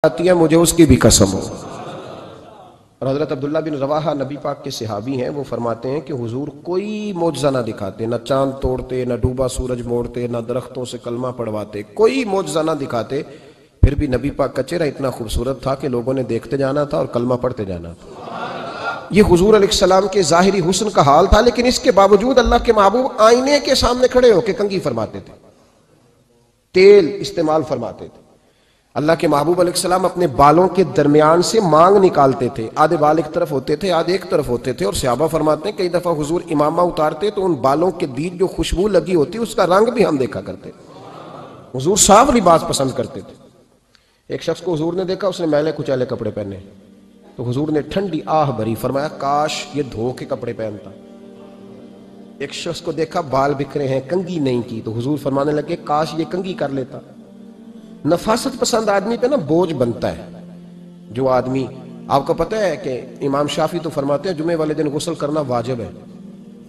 آتی ہے مجھے اس کی بھی قسم ہو۔ اور حضرت عبداللہ بن رواحہ نبی پاک کے صحابی ہیں، وہ فرماتے ہیں کہ حضور کوئی معجزہ نہ دکھاتے، نہ چاند توڑتے، نہ ڈوبا سورج موڑتے، نہ درختوں سے کلمہ پڑھواتے، کوئی معجزہ نہ دکھاتے، پھر بھی نبی پاک کا چہرہ اتنا خوبصورت تھا کہ لوگوں نے دیکھتے جانا تھا اور کلمہ پڑھتے جانا تھا۔ یہ حضور علیہ السلام کے ظاہری حسن کا حال تھا، لیکن اس کے باوجود اللہ کے محبوب آئینے کے سامنے کھڑے ہو کے کنگھی فرماتے تھے، تیل استعمال فرماتے تھے۔ اللہ کے محبوب علیہ السلام اپنے بالوں کے درمیان سے مانگ نکالتے تھے، آدھے بال ایک طرف ہوتے تھے، آدھے ایک طرف ہوتے تھے، اور صحابہ فرماتے ہیں کئی دفعہ حضور امامہ اتارتے تو ان بالوں کے بیچ جو خوشبو لگی ہوتی اس کا رنگ بھی ہم دیکھا کرتے۔ حضور صاف لباس پسند کرتے تھے۔ ایک شخص کو حضور نے دیکھا، اس نے میلے کچیلے کپڑے پہنے، تو حضور نے ٹھنڈی آہ بھری، فرمایا کاش یہ دھو کے کپڑے پہنتا۔ ایک شخص کو دیکھا بال بکھرے ہیں، کنگھی نہیں کی، تو حضور فرمانے لگے کاش یہ کنگھی کر لیتا۔ نفاست پسند آدمی پہ نا بوجھ بنتا ہے۔ جو آدمی، آپ کو پتہ ہے کہ امام شافعی تو فرماتے ہیں جمعے والے دن غسل کرنا واجب ہے،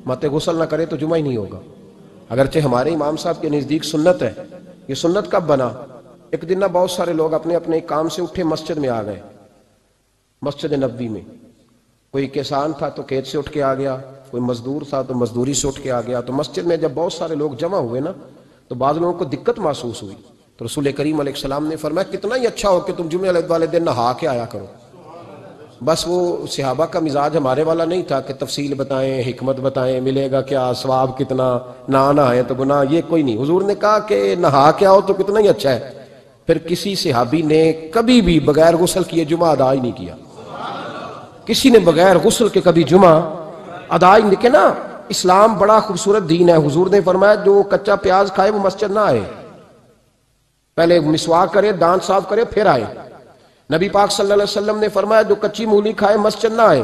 مت غسل نہ کرے تو جمعہ ہی نہیں ہوگا۔ اگرچہ ہمارے امام صاحب کے نزدیک سنت ہے۔ یہ سنت کب بنا؟ ایک دن نہ بہت سارے لوگ اپنے اپنے کام سے اٹھے مسجد میں آ گئے، مسجد نبوی میں۔ کوئی کسان تھا تو کھیت سے اٹھ کے آ گیا، کوئی مزدور تھا تو مزدوری سے اٹھ کے آ گیا۔ تو مسجد میں جب بہت سارے لوگ جمع ہوئے نا، تو بعض لوگوں کو دقت محسوس ہوئی، تو رسول کریم علیہ السلام نے فرمایا کتنا ہی اچھا ہو کہ تم جمعے والے دن نہا کے آیا کرو۔ بس وہ صحابہ کا مزاج ہمارے والا نہیں تھا کہ تفصیل بتائیں، حکمت بتائیں، ملے گا کیا، ثواب کتنا، نہ نہائے تو گناہ، یہ کوئی نہیں۔ حضور نے کہا کہ نہا کے آؤ تو کتنا ہی اچھا ہے۔ پھر کسی صحابی نے کبھی بھی بغیر غسل کیے جمعہ ادا ہی نہیں کیا۔ کسی نے بغیر غسل کے کبھی جمعہ ادا ہی نہیں کیا نا۔ اسلام بڑا خوبصورت دین ہے۔ حضور نے فرمایا جو کچا پیاز کھائے وہ مسجد نہ آئے، پہلے مسواک کرے، دانت صاف کرے، پھر آئے۔ نبی پاک صلی اللہ علیہ وسلم نے فرمایا جو کچی مولی کھائے مسجد نہ آئے۔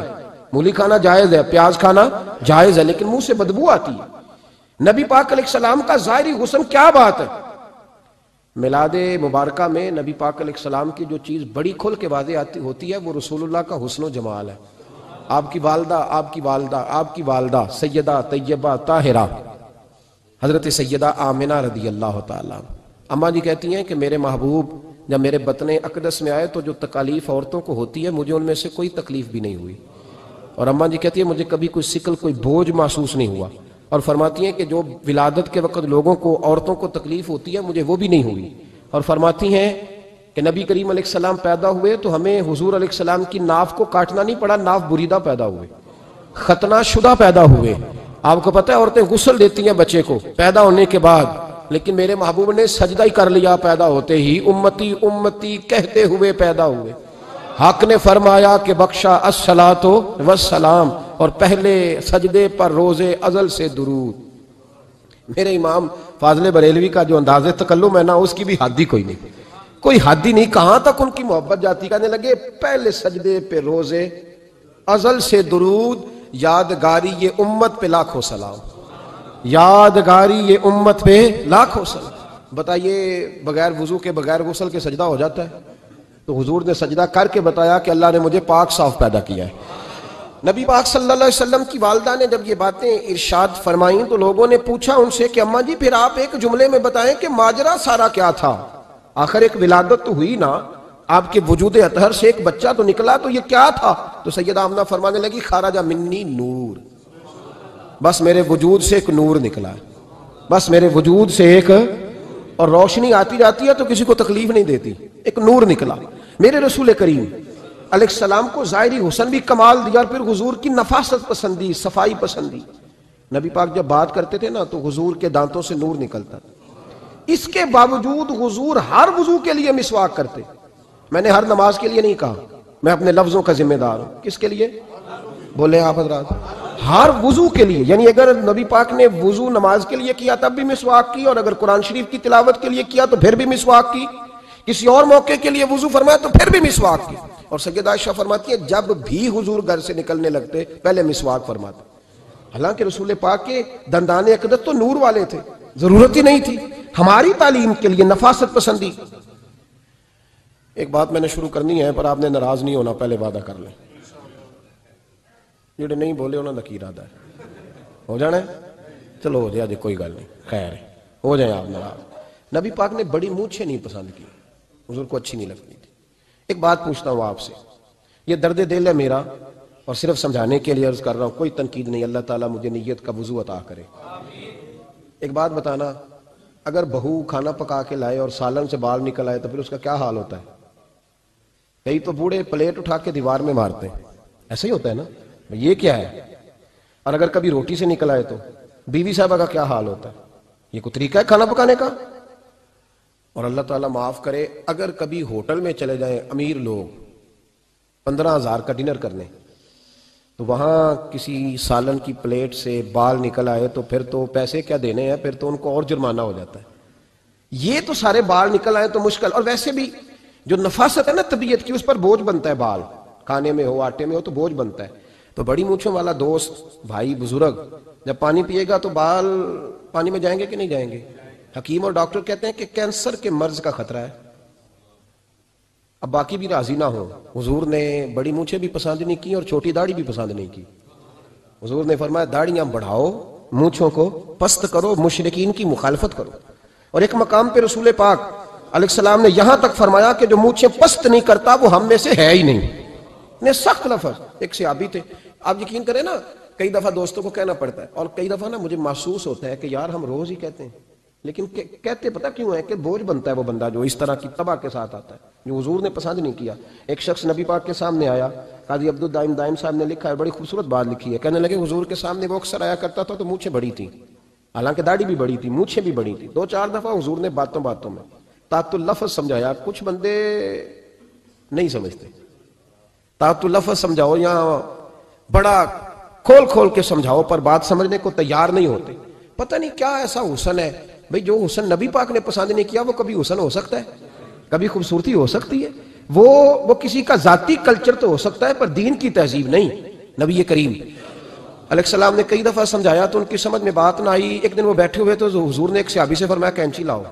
مولی کھانا جائز ہے، پیاز کھانا جائز ہے، لیکن منہ سے بدبو آتی ہے۔ نبی پاک علیہ السلام کا ظاہری حسن کیا بات ہے۔ میلاد مبارکہ میں نبی پاک علیہ السلام کی جو چیز بڑی کھل کے واضح آتی ہوتی ہے وہ رسول اللہ کا حسن و جمال ہے۔ آپ کی والدہ سیدہ طیبہ طاہرہ حضرت سیدہ آمنہ رضی اللہ تعالیٰ، اماں جی کہتی ہیں کہ میرے محبوب جب میرے بطن اقدس میں آئے تو جو تکالیف عورتوں کو ہوتی ہے مجھے ان میں سے کوئی تکلیف بھی نہیں ہوئی۔ اور اماں جی کہتی ہیں مجھے کبھی کوئی سکل، کوئی بوجھ محسوس نہیں ہوا۔ اور فرماتی ہیں کہ جو ولادت کے وقت لوگوں کو، عورتوں کو تکلیف ہوتی ہے مجھے وہ بھی نہیں ہوئی۔ اور فرماتی ہیں کہ نبی کریم علیہ السلام پیدا ہوئے تو ہمیں حضور علیہ السلام کی ناف کو کاٹنا نہیں پڑا، ناف بریدہ پیدا ہوئے، ختنہ شدہ پیدا ہوئے۔ آپ کو پتہ ہے عورتیں غسل دیتی ہیں بچے کو پیدا ہونے کے بعد، لیکن میرے محبوب نے سجدہ ہی کر لیا پیدا ہوتے ہی، امتی امتی کہتے ہوئے پیدا ہوئے۔ حق نے فرمایا کہ بخشا الصلاۃ والسلام، اور پہلے سجدے پر روز ازل سے درود۔ میرے امام فاضل بریلوی کا جو انداز تکلم ہے نا، اس کی بھی حد ہی کوئی نہیں، کوئی حد ہی نہیں، کہاں تک ان کی محبت جاتی۔ کہنے لگے پہلے سجدے پہ روز ازل سے درود، یادگاری یہ امت پہ لاکھوں سلام، یادگاری یہ امت پہ لاکھوں سلام۔ بتائیے بغیر وضو کے، بغیر غسل کے سجدہ ہو جاتا ہے؟ تو حضور نے سجدہ کر کے بتایا کہ اللہ نے مجھے پاک صاف پیدا کیا ہے۔ نبی پاک صلی اللہ علیہ وسلم کی والدہ نے جب یہ باتیں ارشاد فرمائیں تو لوگوں نے پوچھا ان سے کہ اماں جی پھر آپ ایک جملے میں بتائیں کہ ماجرا سارا کیا تھا، آخر ایک ولادت تو ہوئی نا، آپ کے وجود اطہر سے ایک بچہ تو نکلا، تو یہ کیا تھا؟ تو سیدہ آمنہ فرمانے لگی خرج منی نور، بس میرے وجود سے ایک نور نکلا ہے، بس میرے وجود سے ایک، اور روشنی آتی جاتی ہے تو کسی کو تکلیف نہیں دیتی، ایک نور نکلا۔ میرے رسول کریم علیہ السلام کو ظاہری حسن بھی کمال دیا، اور پھر حضور کی نفاست پسندی، صفائی پسندی۔ نبی پاک جب بات کرتے تھے نا تو حضور کے دانتوں سے نور نکلتا تھا، اس کے باوجود حضور ہر وضو کے لیے مسواک کرتے۔ میں نے ہر نماز کے لیے نہیں کہا، میں اپنے لفظوں کا ذمہ دار ہوں۔ کس کے لیے بولے آپ حضرات؟ ہر وضو کے لیے، یعنی اگر نبی پاک نے وضو نماز کے لیے کیا تب بھی مسواک کی، اور اگر قرآن شریف کی تلاوت کے لیے کیا تو پھر بھی مسواک کی، کسی اور موقع کے لیے وضو فرمایا تو پھر بھی مسواک کی۔ اور سیدہ عائشہ فرماتی ہے جب بھی حضور گھر سے نکلنے لگتے پہلے مسواک فرماتے، حالانکہ رسول پاک کے دندان اقدس تو نور والے تھے، ضرورت ہی نہیں تھی۔ ہماری تعلیم کے لیے نفاست پسندی۔ ایک بات میں نے شروع کرنی ہے پر آپ نے ناراض نہیں ہونا، پہلے وعدہ کر لیں، جڑے نہیں بولے انہوں نے کی ارادہ ہے ہو جانا ہے، چلو ہو جائے، کوئی گل نہیں، خیر ہے، ہو جائیں آپ ناراض۔ نبی پاک نے بڑی مونچھیں نہیں پسند کی، حضور کو اچھی نہیں لگتی تھی۔ ایک بات پوچھتا ہوں آپ سے، یہ درد دل ہے میرا اور صرف سمجھانے کے لیے عرض کر رہا ہوں، کوئی تنقید نہیں، اللہ تعالیٰ مجھے نیت کا وضو عطا کرے۔ ایک بات بتانا، اگر بہو کھانا پکا کے لائے اور سالن سے بال نکل آئے تو پھر اس کا کیا حال ہوتا ہے؟ کئی تو بوڑھے پلیٹ اٹھا کے دیوار میں مارتے ہیں، ایسا ہی ہوتا ہے نا، یہ کیا ہے؟ اور اگر کبھی روٹی سے نکل آئے تو بیوی صاحبہ کا کیا حال ہوتا ہے؟ یہ کوئی طریقہ ہے کھانا پکانے کا؟ اور اللہ تعالیٰ معاف کرے، اگر کبھی ہوٹل میں چلے جائیں امیر لوگ 15,000 کا ڈنر کرنے، تو وہاں کسی سالن کی پلیٹ سے بال نکل آئے تو پھر تو پیسے کیا دینے ہیں، پھر تو ان کو اور جرمانہ ہو جاتا ہے۔ یہ تو سارے بال نکل آئے تو مشکل، اور ویسے بھی جو نفاست ہے نا طبیعت کی، اس پر بوجھ بنتا ہے، بال کھانے میں ہو آٹے میں ہو تو بوجھ بنتا ہے۔ تو بڑی مونچھوں والا دوست بھائی بزرگ جب پانی پیے گا تو بال پانی میں جائیں گے کہ نہیں جائیں گے؟ حکیم اور ڈاکٹر کہتے ہیں کہ کینسر کے مرض کا خطرہ ہے۔ اب باقی بھی راضی نہ ہو، حضور نے بڑی مونچھیں بھی پسند نہیں کی اور چھوٹی داڑھی بھی پسند نہیں کی۔ حضور نے فرمایا داڑیاں بڑھاؤ، مونچھوں کو پست کرو، مشرکین کی مخالفت کرو۔ اور ایک مقام پہ رسول پاک علیہ السلام نے یہاں تک فرمایا کہ جو مونچھیں پست نہیں کرتا وہ ہم میں سے ہے ہی نہیں۔ نے سخت لفظ، ایک صحابی تھے، آپ یقین کریں نا، کئی دفعہ دوستوں کو کہنا پڑتا ہے، اور کئی دفعہ نا مجھے محسوس ہوتا ہے کہ یار ہم روز ہی کہتے ہیں، لیکن کہتے پتہ کیوں ہے کہ بوجھ بنتا ہے وہ بندہ جو اس طرح کی تباہ کے ساتھ آتا ہے، جو حضور نے پسند نہیں کیا۔ ایک شخص نبی پاک کے سامنے آیا، قاضی عبدالدائم دائم صاحب نے لکھا ہے، بڑی خوبصورت بات لکھی ہے، کہنے لگے حضور کے سامنے وہ اکثر آیا کرتا تھا تو مونچھیں بڑی تھی، حالانکہ داڑھی بھی بڑی تھی، مونچھیں بھی بڑی تھی۔ 2-4 دفعہ حضور نے باتوں باتوں میں تحت اللفظ سمجھایا، کچھ بندے نہیں سمجھتے، تحت اللفظ سمجھاؤ یا بڑا کھول کھول کے سمجھاؤ پر بات سمجھنے کو تیار نہیں ہوتے۔ پتہ نہیں کیا ایسا حسن ہے بھئی، جو حسن نبی پاک نے پسند نہیں کیا وہ کبھی حسن ہو سکتا ہے، کبھی خوبصورتی ہو سکتی ہے، وہ کسی کا ذاتی کلچر تو ہو سکتا ہے پر دین کی تہذیب نہیں۔ نبی کریم علیہ السلام نے کئی دفعہ سمجھایا تو ان کی سمجھ میں بات نہ آئی۔ ایک دن وہ بیٹھے ہوئے تو حضور نے ایک صحابی سے فرمایا کینچی لاؤ،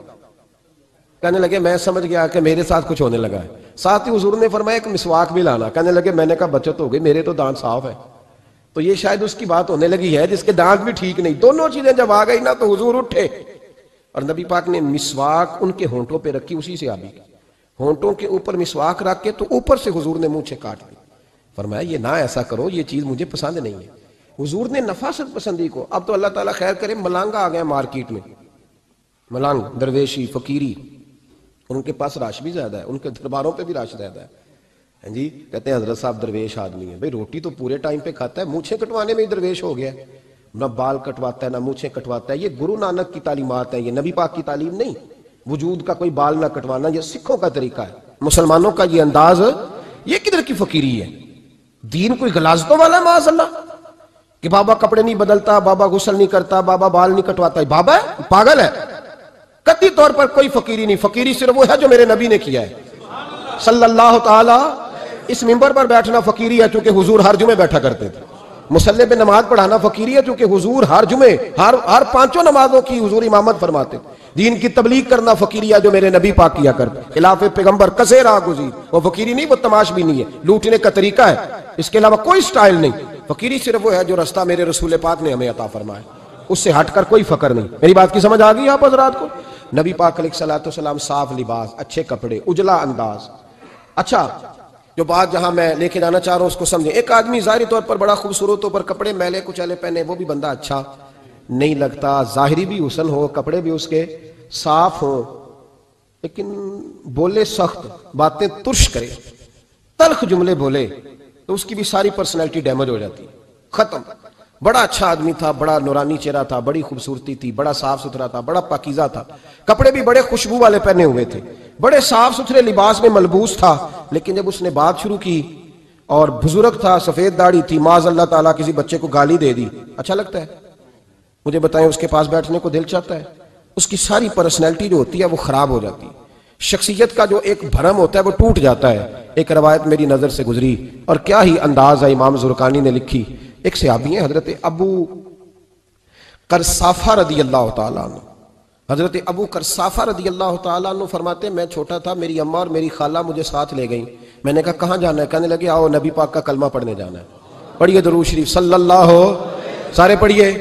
کہنے لگے میں سمجھ گیا کہ میرے ساتھ کچھ ہونے لگا ہے۔ ساتھ ہی حضور نے فرمایا ایک مسواک بھی لانا، کہنے لگے میں نے کہا بچت ہو گئی، میرے تو دانت صاف ہے، تو یہ شاید اس کی بات ہونے لگی ہے جس کے دانت بھی ٹھیک نہیں۔ دونوں چیزیں جب آ گئی نا تو حضور اٹھے اور نبی پاک نے مسواک ان کے ہونٹوں پہ رکھی، اسی سے آبی ہونٹوں کے اوپر مسواک رکھ کے تو اوپر سے حضور نے مونچھیں کاٹ دی۔ فرمایا یہ نہ ایسا کرو، یہ چیز مجھے پسند نہیں ہے۔ حضور نے نفاست پسندی کو، اب تو اللہ تعالیٰ خیر کرے ملانگا آ گئے مارکیٹ میں، ملانگ درویشی فقیری، اور ان کے پاس رش بھی زیادہ ہے، ان کے درباروں پہ بھی رش زیادہ ہے۔ جی کہتے ہیں حضرت صاحب درویش آدمی ہے، بھئی روٹی تو پورے ٹائم پہ کھاتا ہے، مونچھیں کٹوانے میں ہی درویش ہو گیا ہے، نہ بال کٹواتا ہے نہ مونچھیں کٹواتا ہے۔ یہ گرو نانک کی تعلیمات ہیں، یہ نبی پاک کی تعلیم نہیں۔ وجود کا کوئی بال نہ کٹوانا یہ سکھوں کا طریقہ ہے، مسلمانوں کا یہ انداز، یہ کدھر کی فقیری ہے؟ دین کوئی غلاظتوں والا ہے معاذ اللہ، کہ بابا کپڑے نہیں بدلتا، بابا غسل نہیں کرتا، بابا بال نہیں کٹواتا، بابا ہے پاگل ہے؟ قطعی طور پر کوئی فقیری نہیں، فقیری صرف وہ ہے جو میرے نبی نے کیا ہے صلی اللہ تعالی۔ اس منبر پر بیٹھنا فقیری ہے چونکہ حضور ہر جمعے بیٹھا کرتے تھے، مصلی پہ نماز پڑھانا فقیری ہے چونکہ حضور ہر جمعے ہر 5 نمازوں کی حضور امامت فرماتے تھے۔ دین کی تبلیغ کرنا فقیری ہے جو میرے نبی پاک کیا کرتے، خلاف پیغمبر کسے راہ گزیر، وہ فقیری نہیں، وہ تماش بھی نہیں ہے، لوٹنے کا طریقہ ہے، اس کے علاوہ کوئی سٹائل نہیں۔ فقیری صرف وہ ہے جو رستہ میرے رسول پاک نے ہمیں عطا فرمایا، اس سے ہٹ کر کوئی فقر نہیں۔ میری بات کی سمجھ آ گئی آپ حضرات کو؟ نبی پاک علیہ السلام صاف لباس، اچھے کپڑے، اجلا انداز۔ اچھا جو بات جہاں میں لے کے جانا چاہ رہا ہوں اس کو سمجھیں۔ ایک آدمی ظاہری طور پر بڑا خوبصورت ہو پر کپڑے میلے کچیلے پہنے، وہ بھی بندہ اچھا نہیں لگتا۔ ظاہری بھی حسن ہو، کپڑے بھی اس کے صاف ہوں، لیکن بولے سخت، باتیں ترش کرے، تلخ جملے بولے تو اس کی بھی ساری پرسنالٹی ڈیمیج ہو جاتی، ختم۔ بڑا اچھا آدمی تھا، بڑا نورانی چہرہ تھا، بڑی خوبصورتی تھی، بڑا صاف ستھرا تھا، بڑا پاکیزہ تھا، کپڑے بھی بڑے خوشبو والے پہنے ہوئے تھے، بڑے صاف ستھرے لباس میں ملبوس تھا، لیکن جب اس نے بات شروع کی اور بزرگ تھا، سفید داڑھی تھی، معاذ اللہ تعالیٰ کسی بچے کو گالی دے دی، اچھا لگتا ہے؟ مجھے بتائیں اس کے پاس بیٹھنے کو دل چاہتا ہے؟ اس کی ساری پرسنالٹی جو ہوتی ہے وہ خراب ہو جاتی ہے، شخصیت کا جو ایک بھرم ہوتا ہے وہ ٹوٹ جاتا ہے۔ ایک روایت میری نظر سے گزری اور کیا ہی انداز ہے، امام زرقانی نے لکھی، ایک صحابی ہیں حضرت ابو قرصافہ رضی اللہ تعالیٰ عنہ، حضرت ابو قرصافہ رضی اللہ تعالیٰ عنہ فرماتے ہیں میں چھوٹا تھا، میری اماں اور میری خالہ مجھے ساتھ لے گئیں، میں نے کہا کہاں جانا ہے؟ کہنے لگے آؤ نبی پاک کا کلمہ پڑھنے جانا ہے۔ پڑھیے درود شریف صلی اللہ، سارے پڑھیے،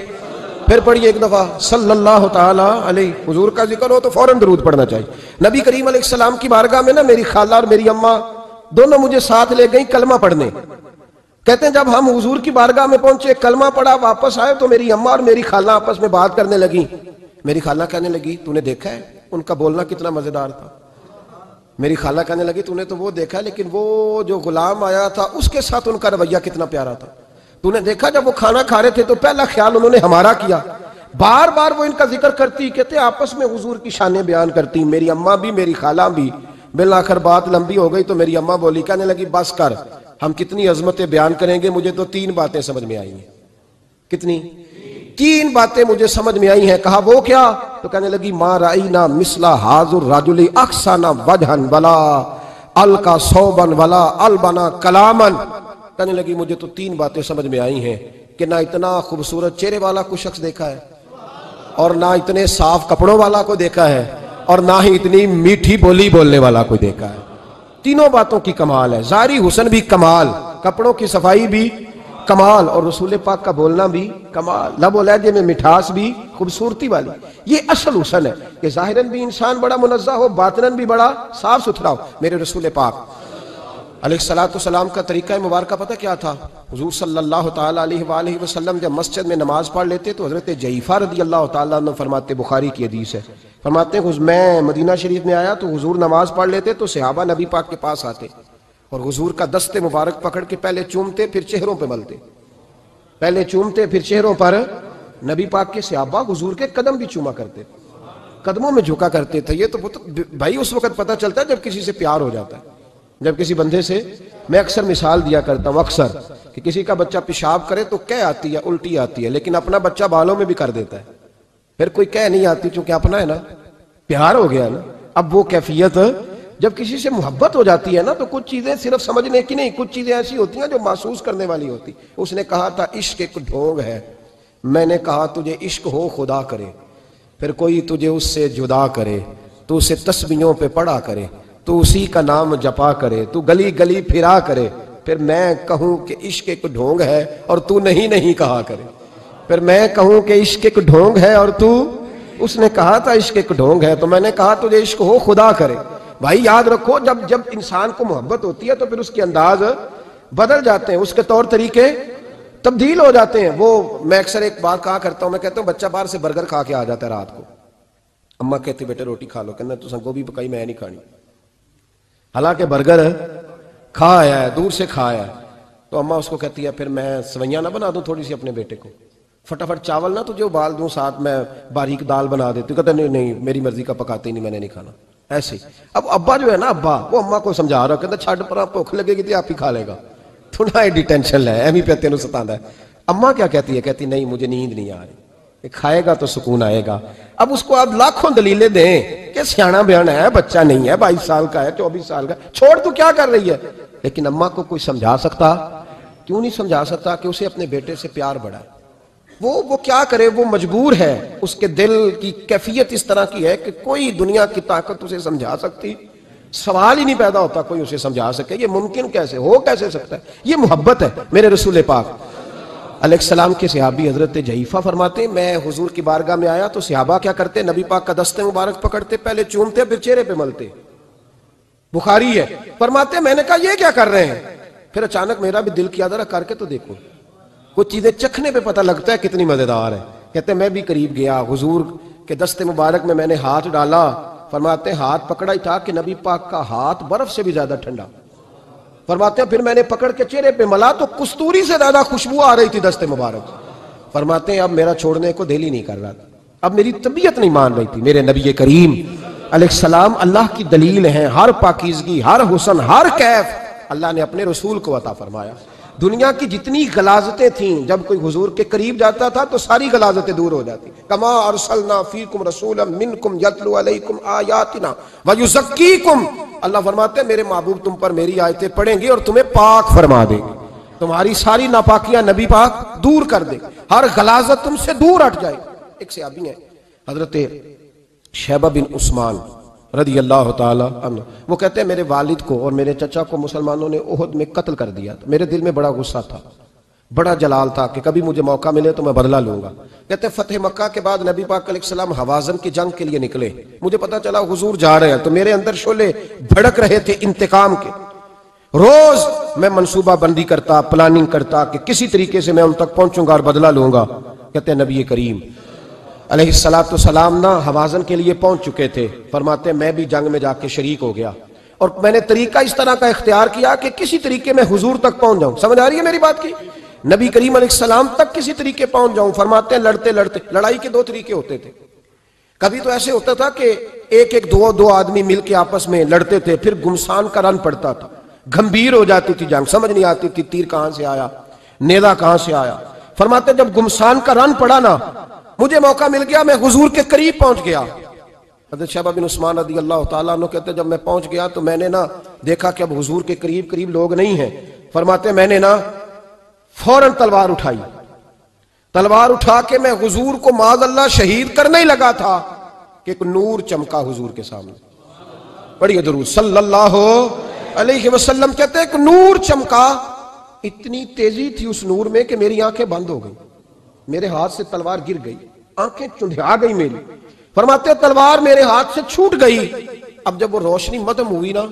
پھر پڑھیے ایک دفعہ صلی اللہ تعالیٰ علیہ۔ حضور کا ذکر ہو تو فوراً درود پڑھنا چاہیے۔ نبی کریم علیہ السلام کی بارگاہ میں نا میری خالہ اور میری اماں دونوں مجھے ساتھ لے گئی کلمہ پڑھنے. کہتے ہیں جب ہم حضور کی بارگاہ میں پہنچے, کلمہ پڑھا, واپس آئے تو میری اماں اور میری خالہ آپس میں بات کرنے لگی. میری خالہ کہنے لگی تو نے دیکھا ہے ان کا بولنا کتنا مزیدار تھا. میری خالہ کہنے لگی تو نے تو وہ دیکھا لیکن وہ جو غلام آیا تھا اس کے ساتھ ان کا رویہ کتنا پیارا تھا. تو نے دیکھا جب وہ کھانا کھا رہے تھے تو پہلا خیال انہوں نے ہمارا کیا. بار بار وہ ان کا ذکر کرتی, کہتے آپس میں حضور کی شانیں بیان کرتی, میری اماں بھی میری خالہ بھی. بالآخر بات لمبی ہو گئی تو میری اماں بولی, کہنے لگی بس کر, ہم کتنی عظمتیں بیان کریں گے, مجھے تو 3 باتیں سمجھ میں آئی ہیں. کتنی؟ 3 باتیں مجھے سمجھ میں آئی ہیں. کہا وہ کیا؟ تو کہنے لگی ما رأینا مثل ھذا الرجل احسن وجھا ولا القى ثوبا ولا البنا کلاما. کہنے لگی مجھے تو 3 باتیں سمجھ میں آئی ہیں کہ نہ اتنا خوبصورت چہرے والا کوئی شخص دیکھا ہے, اور نہ اتنے صاف کپڑوں والا کو دیکھا ہے, اور نہ ہی اتنی میٹھی بولی بولنے والا کوئی دیکھا ہے. تینوں باتوں کی کمال ہے. ظاہری حسن بھی کمال, کپڑوں کی صفائی بھی کمال, اور رسول پاک کا بولنا بھی کمال, لب و لہجے میں مٹھاس بھی خوبصورتی والی. یہ اصل حسن ہے کہ ظاہراً بھی انسان بڑا منزہ ہو, باطناً بھی بڑا صاف ستھرا ہو. میرے رسول پاک علیہ السلام کا طریقہ مبارکہ پتہ کیا تھا؟ حضور صلی اللہ تعالیٰ علیہ وآلہ وسلم جب مسجد میں نماز پڑھ لیتے تو حضرت جعفہ رضی اللہ تعالیٰ عنہ فرماتے, بخاری کی حدیث ہے, فرماتے ہیں میں مدینہ شریف میں آیا تو حضور نماز پڑھ لیتے تو صحابہ نبی پاک کے پاس آتے اور حضور کا دست مبارک پکڑ کے پہلے چومتے پھر چہروں پہ ملتے. پہلے چومتے پھر چہروں پر. نبی پاک کے صحابہ حضور کے قدم بھی چوما کرتے, قدموں میں جھکا کرتے تھے. یہ تو بھائی اس وقت پتہ چلتا ہے جب کسی سے پیار ہو جاتا ہے, جب کسی بندے سے. میں اکثر مثال دیا کرتا ہوں اکثر کہ کسی کا بچہ پیشاب کرے تو کہہ آتی ہے, الٹی آتی ہے, لیکن اپنا بچہ بالوں میں بھی کر دیتا ہے, پھر کوئی کہہ نہیں آتی چونکہ اپنا ہے نا, پیار ہو گیا نا. اب وہ کیفیت جب کسی سے محبت ہو جاتی ہے نا تو کچھ چیزیں صرف سمجھنے کی نہیں, کچھ چیزیں ایسی ہوتی ہیں جو محسوس کرنے والی ہوتی. اس نے کہا تھا عشق ایک ڈھونگ ہے, میں نے کہا تجھے عشق ہو خدا کرے, پھر کوئی تجھے اس سے جدا کرے, تو اسے تسبیحوں پہ پڑھا کرے, تو اسی کا نام جپا کرے, تو گلی گلی پھرا کرے, پھر میں کہوں کہ عشق ایک ڈھونگ ہے اور تو نہیں کہا کرے. پھر میں کہوں کہ عشق ایک ڈھونگ ہے اور تو, اس نے کہا تھا عشق ایک ڈھونگ ہے تو میں نے کہا تجھے عشق ہو خدا کرے. بھائی یاد رکھو جب انسان کو محبت ہوتی ہے تو پھر اس کے انداز بدل جاتے ہیں, اس کے طور طریقے تبدیل ہو جاتے ہیں. وہ میں اکثر ایک بات کہا کرتا ہوں, میں کہتا ہوں بچہ باہر سے برگر کھا کے آ جاتا ہے رات کو, اماں کہتی بیٹے روٹی کھا لو, کہنا تو گوبھی پکائی میں نہیں کھانی, حالانکہ برگر کھا آیا ہے, دور سے کھا آیا ہے. تو اماں اس کو کہتی ہے پھر میں سوئیاں نہ بنا دوں تھوڑی سی اپنے بیٹے کو, فٹافٹ چاول نہ تجھے ابال دوں, ساتھ میں باریک دال بنا دیتی. کہتا نہیں میری مرضی کا پکاتے ہی نہیں, میں نے نہیں کھانا. ایسے اب ابا جو ہے نا, ابا وہ اماں کو سمجھا رہا, کہتا چھڈ پر بھوک لگے گی تو آپ ہی کھا لے گا, تھوڑا ایڈی ٹینشن ہے, ایویں پہ تینوں ستاندا ہے. اماں کیا کہتی ہے؟ کہتی نہیں مجھے نیند نہیں آ رہی, کھائے گا تو سکون آئے گا. اب اس کو آپ لاکھوں دلیلیں دیں کہ سیاںا بیان ہے, بچہ نہیں ہے, 22 سال کا ہے, 24 سال کا, چھوڑ تو کیا کر رہی ہے. لیکن اماں کو کوئی سمجھا سکتا؟ کیوں نہیں سمجھا سکتا کہ اسے اپنے بیٹے سے پیار بڑھا ہے. وہ کیا کرے, وہ مجبور ہے, اس کے دل کی کیفیت اس طرح کی ہے کہ کوئی دنیا کی طاقت اسے سمجھا سکتی, سوال ہی نہیں پیدا ہوتا کوئی اسے سمجھا سکے. یہ ممکن کیسے ہو, کیسے سکتا ہے؟ یہ محبت ہے. میرے رسول پاک علیہ السلام کے صحابی حضرت جعفہ فرماتے ہیں میں حضور کی بارگاہ میں آیا تو صحابہ کیا کرتے, نبی پاک کا دست مبارک پکڑتے, پہلے چومتے پھر چہرے پہ ملتے. بخاری ہے. فرماتے میں نے کہا یہ کیا کر رہے ہیں؟ پھر اچانک میرا بھی دل کیا ذرا کر کے تو دیکھو, کچھ چیزیں چکھنے پہ پتہ لگتا ہے کتنی مزیدار ہے. کہتے میں بھی قریب گیا, حضور کے دست مبارک میں نے ہاتھ ڈالا. فرماتے ہیں ہاتھ پکڑا ہی تھا کہ نبی پاک کا ہاتھ برف سے بھی زیادہ ٹھنڈا. فرماتے ہیں پھر میں نے پکڑ کے چہرے پہ ملا تو کستوری سے زیادہ خوشبو آ رہی تھی دست مبارک. فرماتے ہیں اب میرا چھوڑنے کو دل ہی نہیں کر رہا تھا, اب میری طبیعت نہیں مان رہی تھی. میرے نبی کریم علیہ السلام اللہ کی دلیل ہیں, ہر پاکیزگی, ہر حسن, ہر کیف اللہ نے اپنے رسول کو عطا فرمایا. دنیا کی جتنی غلاظتیں تھیں جب کوئی حضور کے قریب جاتا تھا تو ساری غلاظتیں دور ہو جاتی. کما ارسلنا فیکم رسولا منکم یتلو علیکم آیاتنا ویزکیکم. اللہ فرماتے ہیں میرے محبوب تم پر میری آیتیں پڑھیں گے اور تمہیں پاک فرما دیں گے, تمہاری ساری ناپاکیاں نبی پاک دور کر دے, ہر غلاظت تم سے دور ہٹ جائے. ایک صحابی ہیں حضرت شیبہ بن عثمان رضی اللہ تعالی عنہ, وہ کہتے ہیں میرے والد کو اور میرے چچا کو مسلمانوں نے احد میں قتل کر دیا. میرے دل میں بڑا غصہ تھا, بڑا جلال تھا کہ کبھی مجھے موقع ملے تو میں بدلہ لوں گا. کہتے ہیں فتح مکہ کے بعد نبی پاک علیہ السلام حوازن کی جنگ کے لیے نکلے. مجھے پتا چلا حضور جا رہے ہیں تو میرے اندر شعلے بھڑک رہے تھے انتقام کے. روز میں منصوبہ بندی کرتا، پلاننگ کرتا کہ کسی طریقے سے میں ان تک پہنچوں گا اور بدلہ لوں گا۔ کہتے ہیں نبی کریم علیہ السلام نا حوازن کے لیے پہنچ چکے تھے، فرماتے ہیں میں بھی جنگ میں جا کے شریک ہو گیا اور میں نے طریقہ اس طرح کا اختیار کیا کہ کسی طریقے میں حضور تک پہنچ جاؤں۔ سمجھ آ رہی ہے میری بات کی؟ نبی کریم علیہ السلام تک کسی طریقے پہنچ جاؤں۔ فرماتے ہیں لڑتے لڑتے، لڑائی کے دو طریقے ہوتے تھے، کبھی تو ایسے ہوتا تھا کہ ایک دو آدمی مل کے آپس میں لڑتے تھے، پھر گمسان کا رن پڑتا تھا، گھمبیر ہو جاتی تھی جنگ، سمجھ نہیں آتی تھی تیر کہاں سے آیا، نیزہ کہاں سے آیا۔ فرماتے ہیں جب گمسان کا رن پڑا نا، مجھے موقع مل گیا، میں حضور کے قریب پہنچ گیا۔ حضرت شیبہ بن عثمان رضی اللہ تعالیٰ عنہ کہتے ہیں جب میں پہنچ گیا تو میں نے نا دیکھا کہ اب حضور کے قریب لوگ نہیں ہیں۔ فرماتے ہیں میں نے نا فوراً تلوار اٹھائی، تلوار اٹھا کے میں حضور کو معاذ اللہ شہید کرنے ہی لگا تھا کہ ایک نور چمکا حضور کے سامنے۔ پڑھیے درود صلی اللہ علیہ وسلم۔ کہتے ہیں ایک نور چمکا، اتنی تیزی تھی اس نور میں کہ میری آنکھیں بند ہو گئی، میرے ہاتھ سے تلوار گر گئی، آنکھیں چندھیا گئی میری۔ فرماتے ہیں تلوار میرے ہاتھ سے چھوٹ گئی۔ اب جب وہ روشنی مدھم ہوئی نا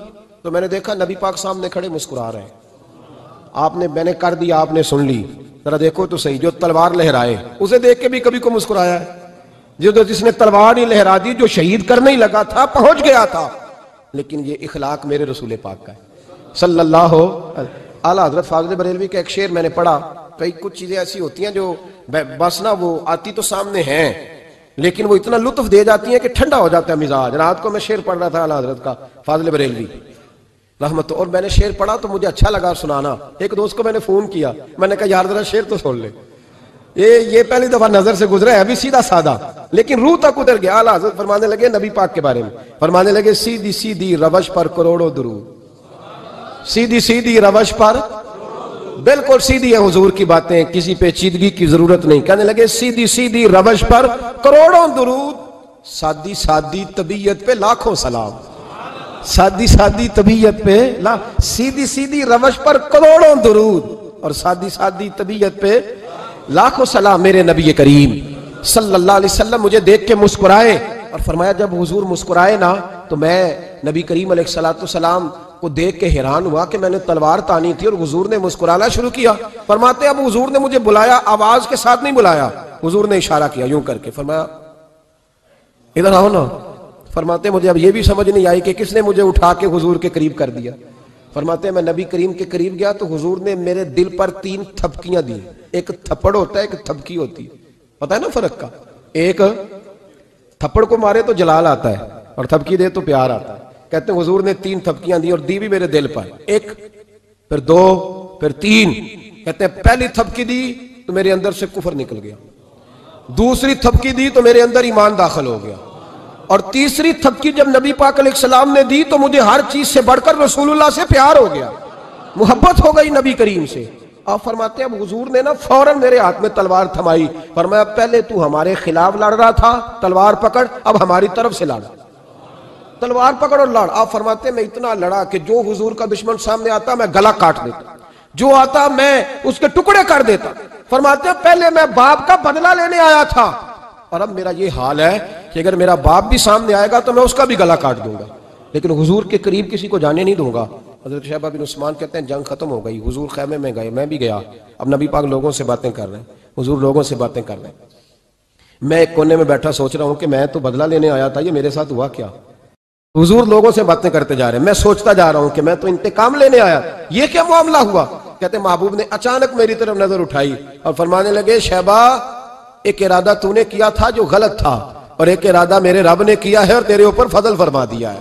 تو میں نے دیکھا نبی پاک سامنے کھڑے مسکرا رہے ہیں۔ میں نے کر دیا، آپ نے سن لی، ذرا دیکھو تو صحیح، جو تلوار لہرائے اسے دیکھ کے بھی کبھی کو مسکرایا ہے، جس نے تلوار نہیں لہرا دی، جو شہید کرنے ہی لگا تھا، پہنچ گیا تھا۔ لیکن یہ اخلاق میرے رسول پاک کا ہے صلی اللہ اعلیٰ حضرت فاضل بریلوی کا ایک شعر میں نے پڑھا۔ کچھ چیزیں ایسی ہوتی ہیں جو بس نا وہ آتی تو سامنے ہیں لیکن وہ اتنا لطف دے جاتی ہیں کہ ٹھنڈا ہو جاتا ہے مزاج۔ رات کو میں شعر پڑھ رہا تھا اعلیٰ حضرت کا فاضل بریلوی رحمت، اور میں نے شعر پڑھا تو مجھے اچھا لگا سنانا۔ ایک دوست کو میں نے فون کیا، میں نے کہا یار ذرا شعر تو سن لے، یہ پہلی دفعہ نظر سے گزرا ہے، ابھی سیدھا سادہ لیکن روح تک اتر گیا۔ اعلیٰ حضرت فرمانے لگے نبی پاک کے بارے میں، فرمانے لگے سیدھی سیدھی روش پر کروڑوں درود، سیدھی سیدھی روش پر، بالکل سیدھی ہے حضور کی باتیں، کسی پیچیدگی کی ضرورت نہیں۔ کہنے لگے سیدھی سیدھی روش پر کروڑوں درود، سادی سادی طبیعت پہ لاکھوں سلام، سادی سادی طبیعت پہ سیدھی سیدھی روش پر کروڑوں درود اور سادی سادی طبیعت پہ لاکھوں سلام۔ میرے نبی کریم صلی اللہ علیہ وسلم مجھے دیکھ کے مسکرائے اور فرمایا جب حضور مسکرائے نا تو میں نبی کریم علیہ السلام کو دیکھ کے حیران ہوا کہ میں نے تلوار تانی تھی اور حضور نے مسکرانا شروع کیا۔ فرماتے اب حضور نے مجھے بلایا، آواز کے ساتھ نہیں بلایا، حضور نے اشارہ کیا یوں کر کے، فرمایا ادھر آؤ نا۔ فرماتے مجھے اب یہ بھی سمجھ نہیں آئی کہ کس نے مجھے اٹھا کے حضور کے قریب کر دیا۔ فرماتے ہیں میں نبی کریم کے قریب گیا تو حضور نے میرے دل پر 3 تھپکیاں دی۔ ایک تھپڑ ہوتا ہے، ایک تھپکی ہوتی ہے، پتہ ہے نا فرق کا؟ ایک تھپڑ کو مارے تو جلال آتا ہے اور تھپکی دے تو پیار آتا ہے۔ کہتے ہیں حضور نے 3 تھپکیاں دی اور دی بھی میرے دل پر، 1 پھر 2 پھر 3۔ کہتے ہیں پہلی تھپکی دی تو میرے اندر سے کفر نکل گیا، دوسری تھپکی دی تو میرے اندر ایمان داخل ہو گیا، اور تیسری تھپکی جب نبی پاک علیہ السلام نے دی تو مجھے ہر چیز سے بڑھ کر رسول اللہ سے پیار ہو گیا، محبت ہو گئی نبی کریم سے۔ آپ فرماتے ہیں اب حضور نے نا فوراً میرے ہاتھ میں تلوار تھمائی، فرمایا پہلے تو ہمارے خلاف لڑ رہا تھا، تلوار پکڑ، اب ہماری طرف سے لڑ، تلوار پکڑ اور لڑ۔ آپ فرماتے ہیں میں اتنا لڑا کہ جو حضور کا دشمن سامنے آتا میں گلا کاٹ دیتا، جو آتا میں اس کے ٹکڑے کر دیتا۔ فرماتے ہیں پہلے میں باپ کا بدلہ لینے آیا تھا اور اب میرا یہ حال ہے کہ اگر میرا باپ بھی سامنے آئے گا تو میں اس کا بھی گلا کاٹ دوں گا، لیکن حضور کے قریب کسی کو جانے نہیں دوں گا۔ حضرت شیبہ بن عثمان کہتے ہیں جنگ ختم ہو گئی، حضور خیمے میں گئے، میں بھی گیا، اب نبی پاک لوگوں سے باتیں کر رہے ہیں، حضور لوگوں سے باتیں کر رہے ہیں، میں ایک کونے میں بیٹھا سوچ رہا ہوں کہ میں تو بدلہ لینے آیا تھا، یہ میرے ساتھ ہوا کیا؟ حضور لوگوں سے باتیں کرتے جا رہے ہیں، میں سوچتا جا رہا ہوں کہ میں تو انتقام لینے آیا، یہ کیا معاملہ ہوا؟ کہتے ہیں محبوب نے اچانک میری طرف نظر اٹھائی اور فرمانے لگے شیبہ ایک ارادہ تو نے کیا تھا جو غلط تھا اور ایک ارادہ میرے رب نے کیا ہے اور تیرے اوپر فضل فرما دیا ہے۔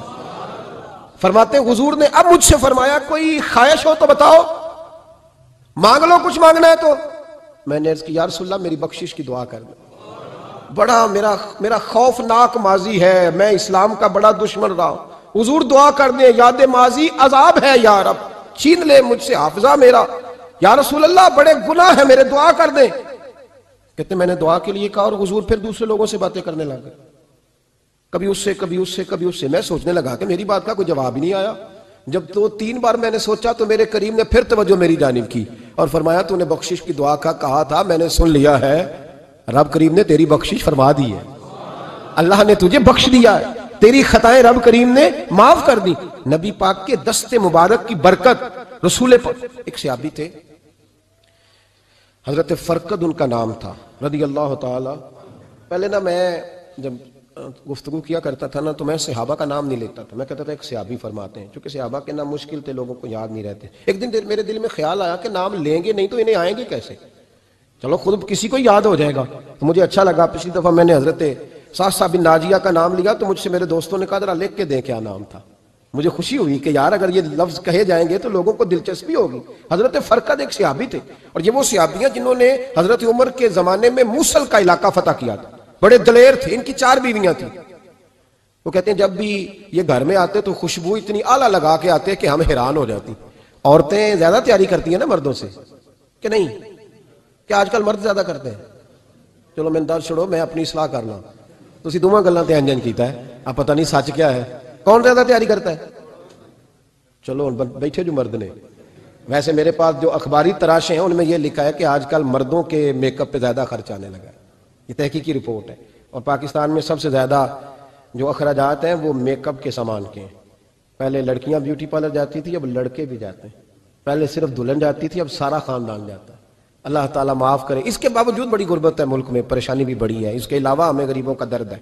فرماتے ہیں حضور نے اب مجھ سے فرمایا کوئی خواہش ہو تو بتاؤ، مانگ لو کچھ مانگنا ہے تو۔ میں نے عرض کی یا رسول اللہ میری بخشش کی دعا کر دیں، بڑا میرا خوفناک ماضی ہے، میں اسلام کا بڑا دشمن رہا ہوں، حضور دعا کر دیں، یاد ماضی عذاب ہے یا رب، چھین لے مجھ سے حافظہ میرا، یا رسول اللہ بڑے گناہ ہیں میرے، دعا کر دیں۔ کہتے میں نے دعا کے لیے کہا اور حضور پھر دوسرے لوگوں سے باتیں کرنے لگے، کبھی اس سے کبھی اس سے کبھی اس سے۔ میں سوچنے لگا کہ میری بات کا کوئی جواب ہی نہیں آیا۔ جب تو 3 بار میں نے سوچا تو میرے کریم نے پھر توجہ میری جانب کی اور فرمایا تو نے بخشش کی دعا کا کہا تھا، میں نے سن لیا ہے، رب کریم نے تیری بخشش فرما دی ہے، اللہ نے تجھے بخش دیا ہے، تیری خطائیں رب کریم نے معاف کر دی۔ نبی پاک کے دست مبارک کی برکت رسول ایک صحابی تھے، حضرت فرقد ان کا نام تھا رضی اللہ تعالی۔ پہلے نا میں جب گفتگو کیا کرتا تھا نا تو میں صحابہ کا نام نہیں لیتا تھا، میں کہتا تھا ایک صحابی فرماتے ہیں، چونکہ صحابہ کے نام مشکل تھے، لوگوں کو یاد نہیں رہتے۔ ایک دن میرے دل میں خیال آیا کہ نام لیں گے نہیں تو انہیں آئیں گے کیسے، چلو خود کسی کو یاد ہو جائے گا، تو مجھے اچھا لگا۔ پچھلی دفعہ میں نے حضرت سعد صاحب بن ناجیہ کا نام لیا تو مجھ سے میرے دوستوں نے کہا ذرا لکھ کے دیں کیا نام تھا۔ مجھے خوشی ہوئی کہ یار اگر یہ لفظ کہے جائیں گے تو لوگوں کو دلچسپی ہوگی۔ حضرت فرقد ایک صحابی تھے، اور یہ وہ صحابی ہیں جنہوں نے حضرت عمر کے زمانے میں موصل کا علاقہ فتح کیا تھا، بڑے دلیر تھے، ان کی 4 بیویاں تھیں۔ وہ کہتے ہیں جب بھی یہ گھر میں آتے تو خوشبو اتنی اعلیٰ لگا کے آتے کہ ہم حیران ہو جاتی۔ عورتیں زیادہ تیاری کرتی ہیں نا مردوں سے کہ نہیں؟ کیا آج کل مرد زیادہ کرتے ہیں؟ چلو میں درد چھوڑو، میں اپنی اصلاح کرنا، تسی دوواں گلاں تے انجن کیتا ہے، اب پتہ نہیں سچ کیا ہے، کون زیادہ تیاری کرتا ہے؟ چلو بیٹھے جو مرد نے، ویسے میرے پاس جو اخباری تراشیں ہیں ان میں یہ لکھا ہے کہ آج کل مردوں کے میک اپ پہ زیادہ خرچ آنے لگا ہے، یہ تحقیقی رپورٹ ہے۔ اور پاکستان میں سب سے زیادہ جو اخراجات ہیں وہ میک اپ کے سامان کے ہیں۔ پہلے لڑکیاں بیوٹی پارلر جاتی تھی، اب لڑکے بھی جاتے ہیں۔ پہلے صرف دلہن جاتی تھی، اب سارا خاندان جاتا ہے۔ اللہ تعالیٰ معاف کرے۔ اس کے باوجود بڑی غربت ہے ملک میں، پریشانی بھی بڑی ہے، اس کے علاوہ ہمیں غریبوں کا درد ہے،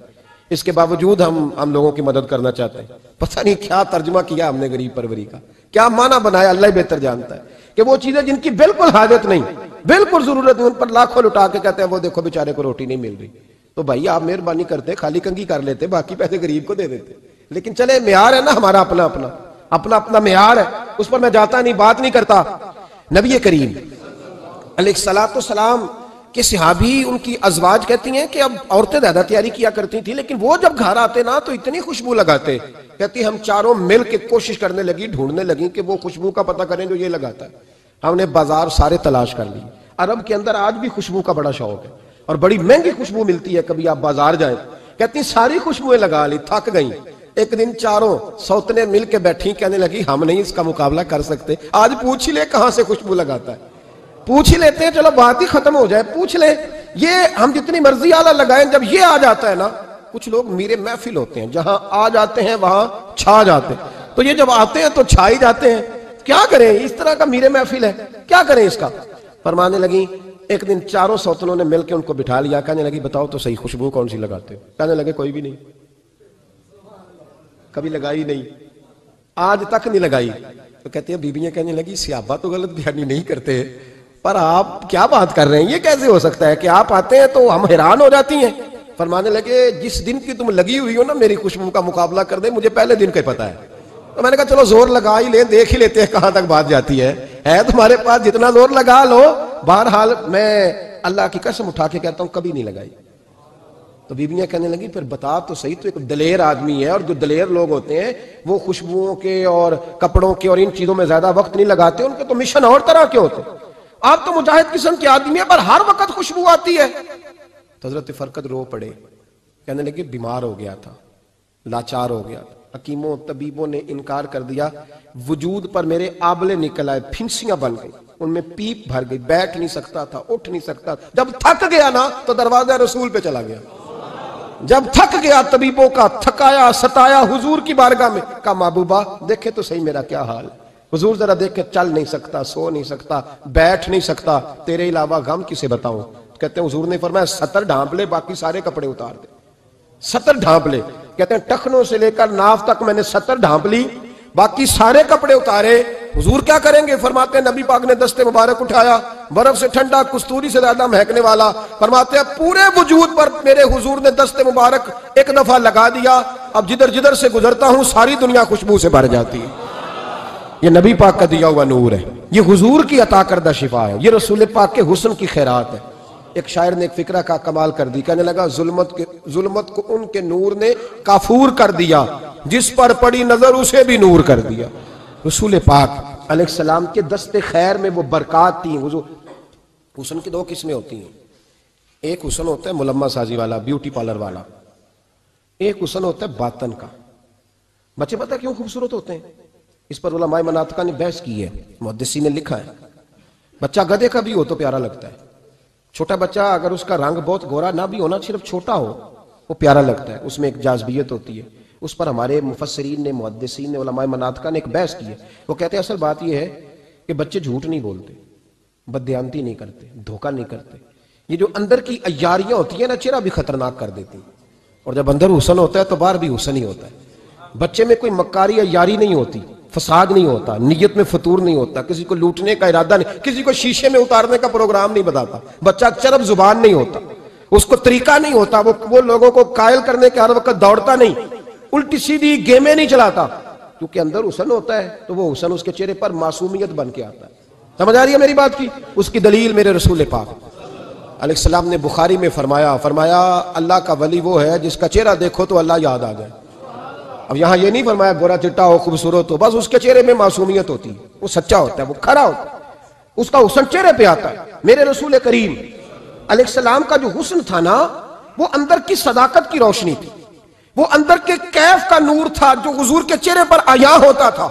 اس کے باوجود ہم لوگوں کی مدد کرنا چاہتے ہیں۔ پتہ نہیں کیا ترجمہ کیا ہم نے غریب پروری کا، کیا معنی بنایا، اللہ ہی بہتر جانتا ہے کہ وہ چیزیں جن کی بالکل حاجت نہیں، بالکل ضرورت نہیں، ان پر لاکھوں لٹا کے کہتے ہیں وہ دیکھو بیچارے کو روٹی نہیں مل رہی۔ تو بھائی آپ مہربانی کرتے خالی کنگھی کر لیتے، باقی پیسے غریب کو دے دیتے۔ لیکن چلے معیار ہے نا ہمارا اپنا معیار ہے، اس پر میں جاتا نہیں، بات نہیں کرتا۔ نبی کریم علیہ السلام کہ صحابی ان کی ازواج کہتی ہیں کہ اب عورتیں زیادہ تیاری کیا کرتی تھی، لیکن وہ جب گھر آتے نا تو اتنی خوشبو لگاتے، کہتی ہم چاروں مل کے کوشش کرنے لگی، ڈھونڈنے لگی کہ وہ خوشبو کا پتہ کریں جو یہ لگاتا ہے۔ ہم نے بازار سارے تلاش کر لی، عرب کے اندر آج بھی خوشبو کا بڑا شوق ہے اور بڑی مہنگی خوشبو ملتی ہے، کبھی آپ بازار جائیں، کہتی ساری خوشبوئیں لگا لی، تھک گئیں۔ ایک دن چاروں سوتنے مل کے بیٹھی، کہنے لگی ہم نہیں اس کا مقابلہ کر سکتے، آج پوچھ ہی لے کہاں سے خوشبو لگاتا ہے، پوچھ ہی لیتے ہیں، چلو بات ہی ختم ہو جائے، پوچھ لیں۔ یہ ہم جتنی مرضی اعلیٰ لگائیں، جب یہ آ جاتا ہے نا، کچھ لوگ میرے محفل ہوتے ہیں جہاں آ جاتے ہیں وہاں چھا جاتے ہیں، تو یہ جب آتے ہیں تو چھا ہی جاتے ہیں، کیا کریں؟ اس طرح کا میرے محفل ہے، کیا کریں اس کا؟ فرمانے لگی ایک دن چاروں سوتنوں نے مل کے ان کو بٹھا لیا، کہنے لگی بتاؤ تو صحیح خوشبو کون سی لگاتے ہو؟ کہنے لگے کوئی بھی نہیں، کبھی لگائی نہیں، آج تک نہیں لگائی۔ تو کہتے ہیں بیویاں کہنے لگی صحابہ تو غلط بیانی نہیں کرتے، پر آپ کیا بات کر رہے ہیں، یہ کیسے ہو سکتا ہے کہ آپ آتے ہیں تو ہم حیران ہو جاتی ہیں۔ فرمانے لگے جس دن کی تم لگی ہوئی ہو نا میری خوشبو کا مقابلہ کر دے، مجھے پہلے دن کا پتا ہے۔ تو میں نے کہا چلو زور لگا ہی لیں، دیکھ ہی لیتے ہیں کہاں تک بات جاتی ہے تمہارے پاس جتنا زور لگا لو۔ بہرحال میں اللہ کی قسم اٹھا کے کہتا ہوں کبھی نہیں لگائی۔ تو بیویاں کہنے لگی پھر بتا تو صحیح، تو ایک دلیر آدمی ہے، اور جو دلیر لوگ ہوتے ہیں وہ خوشبوؤں کے اور کپڑوں کے اور ان چیزوں میں زیادہ وقت نہیں لگاتے، ان کے تو مشن اور طرح کے ہوتے ہیں۔ آپ تو مجاہد قسم کے آدمی ہیں پر ہر وقت خوشبو آتی ہے۔ تو حضرت فرقد رو پڑے، کہنے لگے بیمار ہو گیا تھا، لاچار ہو گیا تھا، حکیموں طبیبوں نے انکار کر دیا، وجود پر میرے آبلے نکل آئے، پھنسیاں بن گئی، ان میں پیپ بھر گئی، بیٹھ نہیں سکتا تھا، اٹھ نہیں سکتا۔ جب تھک گیا نا تو دروازہ رسول پہ چلا گیا، جب تھک گیا طبیبوں کا تھکایا ستایا حضور کی بارگاہ میں، کہا محبوبہ دیکھے تو صحیح میرا کیا حال ہے۔ حضور ذرا دیکھ کے چل نہیں سکتا، سو نہیں سکتا، بیٹھ نہیں سکتا، تیرے علاوہ غم کسے بتاؤں؟ کہتے ہیں حضور نے فرمایا 70 ڈھانپ لے، باقی سارے کپڑے اتار دے۔ 70 ڈھانپ لے، کہتے ہیں ٹخنوں سے لے کر ناف تک میں نے 70 ڈھانپ لی، باقی سارے کپڑے اتارے۔ حضور کیا کریں گے؟ فرماتے ہیں نبی پاک نے دست مبارک اٹھایا، برف سے ٹھنڈا، کستوری سے زیادہ مہکنے والا، فرماتے ہیں پورے وجود پر میرے حضور نے دست مبارک ایک دفعہ لگا دیا، اب جدھر جدھر سے گزرتا ہوں ساری دنیا خوشبو سے بھر جاتی ہے۔ یہ نبی پاک کا دیا ہوا نور ہے، یہ حضور کی عطا کردہ شفا ہے، یہ رسول پاک کے حسن کی خیرات ہے۔ ایک شاعر نے ایک فکرہ کا کمال کر دی، کہنے لگا ظلمت کو ان کے نور نے کافور کر دیا، جس پر پڑی نظر اسے بھی نور کر دیا۔ رسول پاک علیہ السلام کے دست خیر میں وہ برکات تھی۔ حضور حسن کی 2 قسمیں ہوتی ہیں، ایک حسن ہوتا ہے ملمہ سازی والا، بیوٹی پارلر والا، ایک حسن ہوتا ہے باطن کا۔ بچے پتہ کیوں خوبصورت ہوتے ہیں؟ اس پر علماء مناطقہ نے بحث کی ہے، محدثین نے لکھا ہے۔ بچہ گدھے کا بھی ہو تو پیارا لگتا ہے، چھوٹا بچہ اگر اس کا رنگ بہت گورا نہ بھی ہونا، صرف چھوٹا ہو وہ پیارا لگتا ہے، اس میں ایک جاذبیت ہوتی ہے۔ اس پر ہمارے مفسرین نے، محدثین نے، علماء مناطقہ نے ایک بحث کی ہے۔ وہ کہتے ہیں اصل بات یہ ہے کہ بچے جھوٹ نہیں بولتے، بددیانتی نہیں کرتے، دھوکہ نہیں کرتے. یہ جو اندر کی عیاریاں ہوتی ہیں نا، چہرہ بھی خطرناک کر دیتی ہیں. اور جب اندر حسن ہوتا ہے تو باہر بھی حسن ہی ہوتا ہے. بچے میں کوئی مکاری عیاری نہیں ہوتی، فساد نہیں ہوتا، نیت میں فطور نہیں ہوتا، کسی کو لوٹنے کا ارادہ نہیں، کسی کو شیشے میں اتارنے کا پروگرام نہیں بتاتا. بچہ چرب زبان نہیں ہوتا، اس کو طریقہ نہیں ہوتا، وہ لوگوں کو قائل کرنے کے ہر وقت دوڑتا نہیں، الٹی سیدھی گیمیں نہیں چلاتا. کیونکہ اندر حسن ہوتا ہے تو وہ حسن اس کے چہرے پر معصومیت بن کے آتا ہے. سمجھ آ رہی ہے میری بات کی؟ اس کی دلیل میرے رسول پاک علیہ السلام نے بخاری میں فرمایا اللہ کا ولی وہ ہے جس کا چہرہ دیکھو تو اللہ یاد آ جائے. اب یہاں یہ نہیں فرمایا گورا چٹا ہو، خوبصورت ہو، بس اس کے چہرے میں معصومیت ہوتی ہے، وہ سچا ہوتا ہے، وہ کھرا ہوتا ہے، اس کا حسن چہرے پہ آتا ہے. میرے رسول کریم علیہ السلام کا جو حسن تھا نا، وہ اندر کی صداقت کی روشنی تھی، وہ اندر کے کیف کا نور تھا جو حضور کے چہرے پر عیاں ہوتا تھا.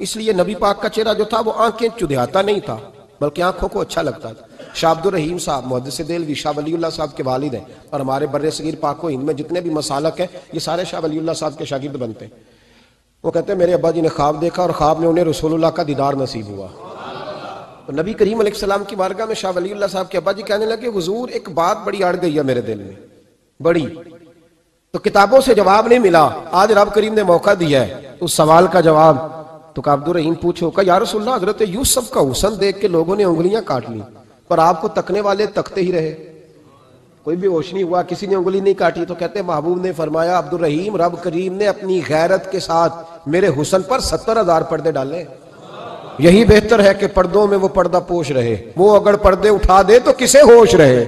اس لیے نبی پاک کا چہرہ جو تھا وہ آنکھیں چدھیاتا نہیں تھا، بلکہ آنکھوں کو اچھا لگتا تھا. شاہ عبد الرحیم صاحب محدث دہلوی شاہ ولی اللہ صاحب کے والد ہیں، اور ہمارے بر صغیر پاک و ہند میں جتنے بھی مسالک ہیں یہ سارے شاہ ولی اللہ صاحب کے شاگرد بنتے ہیں. وہ کہتے ہیں میرے ابا جی نے خواب دیکھا اور خواب میں انہیں رسول اللہ کا دیدار نصیب ہوا. تو نبی کریم علیہ السلام کی بارگاہ میں شاہ ولی اللہ صاحب کے ابا جی کہنے لگے حضور ایک بات بڑی اڑ گئی ہے میرے دل میں، بڑی، تو کتابوں سے جواب نہیں ملا، آج رب کریم نے موقع دیا ہے اس سوال کا جواب. تو کہ عبد الرحیم پوچھو کہ یا رسول اللہ حضرت یوسف کا حسن دیکھ کے لوگوں نے انگلیاں کاٹ لی، پر آپ کو تکنے والے تکتے ہی رہے، کوئی بھی ہوش نہیں ہوا، کسی نے انگلی نہیں کاٹی. تو کہتے ہیں محبوب نے فرمایا عبد الرحیم رب کریم نے اپنی غیرت کے ساتھ میرے حسن پر 70,000 پردے ڈالے. یہی بہتر ہے کہ پردوں میں وہ پردہ پوش رہے، وہ اگر پردے اٹھا دے تو کسے ہوش رہے.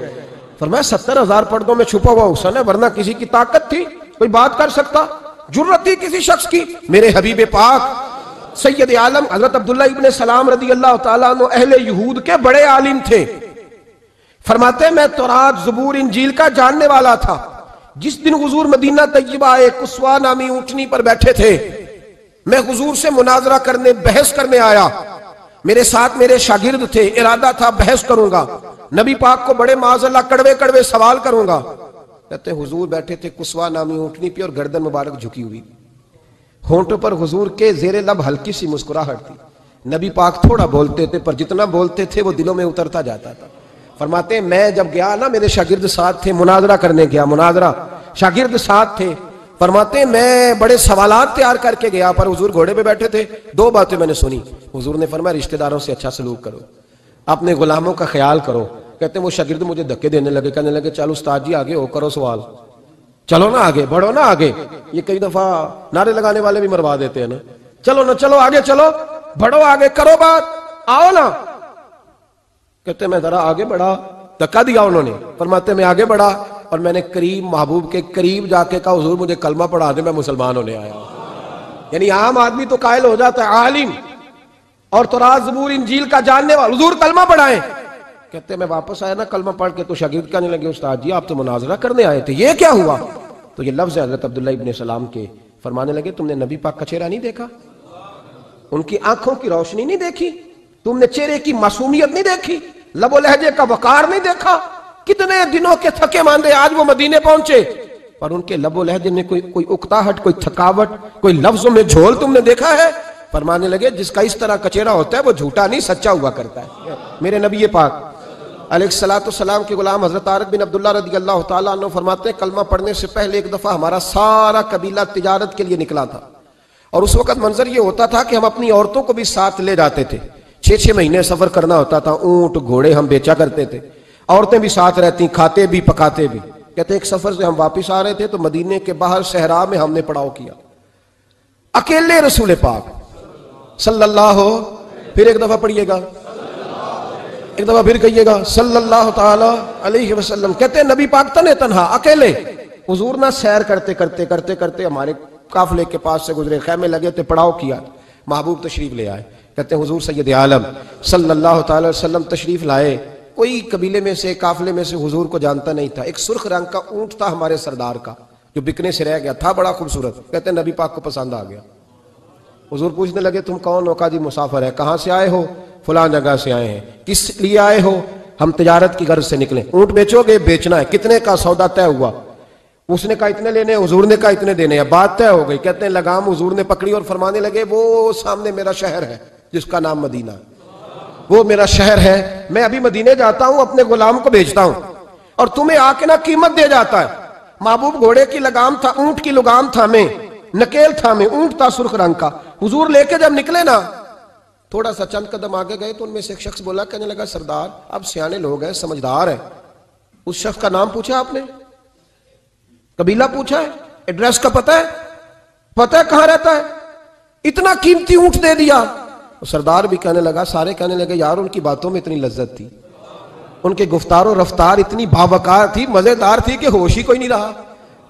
فرمایا 70,000 پردوں میں چھپا ہوا حسن ہے، ورنہ کسی کی طاقت تھی کوئی بات کر سکتا، جرت تھی کسی شخص کی. میرے حبیب پاک سید عالم حضرت عبداللہ ابن سلام رضی اللہ تعالیٰ عنہ اہل یہود کے بڑے عالم تھے. فرماتے ہیں میں تورات زبور انجیل کا جاننے والا تھا. جس دن حضور مدینہ طیبہ آئے، کسوا نامی اونٹنی پر بیٹھے تھے، میں حضور سے مناظرہ کرنے بحث کرنے آیا. میرے ساتھ میرے شاگرد تھے، ارادہ تھا بحث کروں گا، نبی پاک کو بڑے معاذ اللہ کڑوے کڑوے سوال کروں گا. کہتے ہیں حضور بیٹھے تھے کسوا نامی اونٹنی پہ اور گردن مبارک جھکی ہوئی، ہونٹوں پر حضور کے زیر لب ہلکی سی مسکراہٹ تھی. نبی پاک تھوڑا بولتے تھے پر جتنا بولتے تھے وہ دلوں میں اترتا جاتا تھا. فرماتے ہیں میں جب گیا نا، میرے شاگرد ساتھ تھے، مناظرہ کرنے گیا، مناظرہ شاگرد ساتھ تھے. فرماتے ہیں میں بڑے سوالات تیار کر کے گیا، پر حضور گھوڑے پہ بیٹھے تھے. 2 باتیں میں نے سنی. حضور نے فرمایا رشتہ داروں سے اچھا سلوک کرو، اپنے غلاموں کا خیال کرو. کہتے ہیں وہ شاگرد مجھے دھکے دینے لگے، کہنے لگے چل استاد جی آگے ہو، کرو سوال، چلو نا آگے بڑھو نا آگے. یہ کئی دفعہ نعرے لگانے والے بھی مروا دیتے ہیں نا، چلو نا چلو آگے، چلو بڑھو آگے، کرو بات، آؤ نا. کہتے ہیں میں ذرا آگے بڑھا، دھکا دیا انہوں نے. فرماتے میں آگے بڑھا اور میں نے کریم محبوب کے قریب جا کے کہا حضور مجھے کلمہ پڑھا دے، میں مسلمان ہونے آیا. یعنی عام آدمی تو قائل ہو جاتا ہے عالم اور تورات زبور انجیل کا جاننے والا، حضور کلمہ پڑھائیں. کہتے ہیں میں واپس آیا نا کلمہ پڑھ کے، تو شاگرد کہنے لگے استاد جی آپ تو مناظرہ کرنے آئے تھے، یہ کیا ہوا؟ تو یہ لفظ ہے حضرت عبداللہ ابن سلام کے. فرمانے لگے تم نے نبی پاک کا چہرہ نہیں دیکھا، ان کی آنکھوں کی روشنی نہیں دیکھی، تم نے چہرے کی معصومیت نہیں دیکھی، لب و لہجے کا وقار نہیں دیکھا. کتنے دنوں کے تھکے ماندے آج وہ مدینے پہنچے، پر ان کے لب و لہجے میں کوئی اکتاہٹ، کوئی تھکاوٹ، کوئی لفظوں میں جھول تم نے دیکھا ہے؟ فرمانے لگے جس کا اس طرح کا چہرہ ہوتا ہے وہ جھوٹا نہیں سچا ہوا کرتا ہے. میرے نبی پاک علیہ السلام کے غلام حضرت طارق بن عبداللہ رضی اللہ تعالیٰ عنہ فرماتے ہیں کلمہ پڑھنے سے پہلے ایک دفعہ ہمارا سارا قبیلہ تجارت کے لیے نکلا تھا، اور اس وقت منظر یہ ہوتا تھا کہ ہم اپنی عورتوں کو بھی ساتھ لے جاتے تھے. 6 مہینے سفر کرنا ہوتا تھا، اونٹ گھوڑے ہم بیچا کرتے تھے، عورتیں بھی ساتھ رہتی، کھاتے بھی پکاتے بھی. کہتے ہیں ایک سفر سے ہم واپس آ رہے تھے تو مدینے کے باہر صحرا میں ہم نے پڑاؤ کیا، اکیلے رسول پاک صلی اللہ، پھر ایک دفعہ پڑھیے گا، ایک دفعہ پھر کہیے گا صلی اللہ تعالی علیہ وسلم. کہتے ہیں نبی پاک تنے تنہا اکیلے. حضور نہ سیر کرتے کرتے کرتے کرتے ہمارے قافلے کے پاس سے گزرے، خیمے لگے تھے، پڑاؤ کیا، محبوب تشریف لے آئے. کہتے ہیں حضور سید عالم صلی اللہ تعالی وسلم تشریف لائے. کوئی قبیلے میں سے قافلے میں سے حضور کو جانتا نہیں تھا. ایک سرخ رنگ کا اونٹ تھا ہمارے سردار کا جو بکنے سے رہ گیا تھا، بڑا خوبصورت. کہتے ہیں نبی پاک کو پسند آ گیا. حضور پوچھنے لگے تم کون ہو؟ کہا جی مسافر ہے. کہاں سے آئے ہو؟ فلاں جگہ سے آئے ہیں. کس لیے آئے ہو؟ ہم تجارت کی غرض سے نکلے. اونٹ بیچو گے؟ بیچنا ہے. کتنے کا؟ سودا طے ہوا. اس نے کہا اتنے لینے، حضور نے کہا اتنے دینے ہیں، بات طے ہو گئی. کہتے ہیں لگام حضور نے پکڑی اور فرمانے لگے وہ سامنے میرا شہر ہے جس کا نام مدینہ ہے. وہ میرا شہر ہے، میں ابھی مدینے جاتا ہوں، اپنے غلام کو بھیجتا ہوں، اور تمہیں آ کے نہ قیمت دے جاتا ہے۔ محبوب گھوڑے کی لگام تھا، اونٹ کی لگام تھا میں، نکیل تھا میں، اونٹ تھا سرخ رنگ کا۔ حضور لے کے جب نکلے نا، تھوڑا سا چند قدم آگے گئے تو ان میں سے ایک شخص بولا، کہنے لگا سردار اب سیانے لوگ ہیں، سمجھدار ہیں، اس شخص کا نام پوچھا آپ نے، قبیلہ پوچھا ہے، ایڈریس کا پتہ ہے کہاں رہتا ہے، اتنا قیمتی اونٹ دے دیا۔ سردار بھی کہنے لگا، سارے کہنے لگے یار ان کی باتوں میں اتنی لذت تھی، ان کے گفتار و رفتار اتنی باوقار تھی، مزیدار تھی کہ ہوش ہی کوئی نہیں رہا۔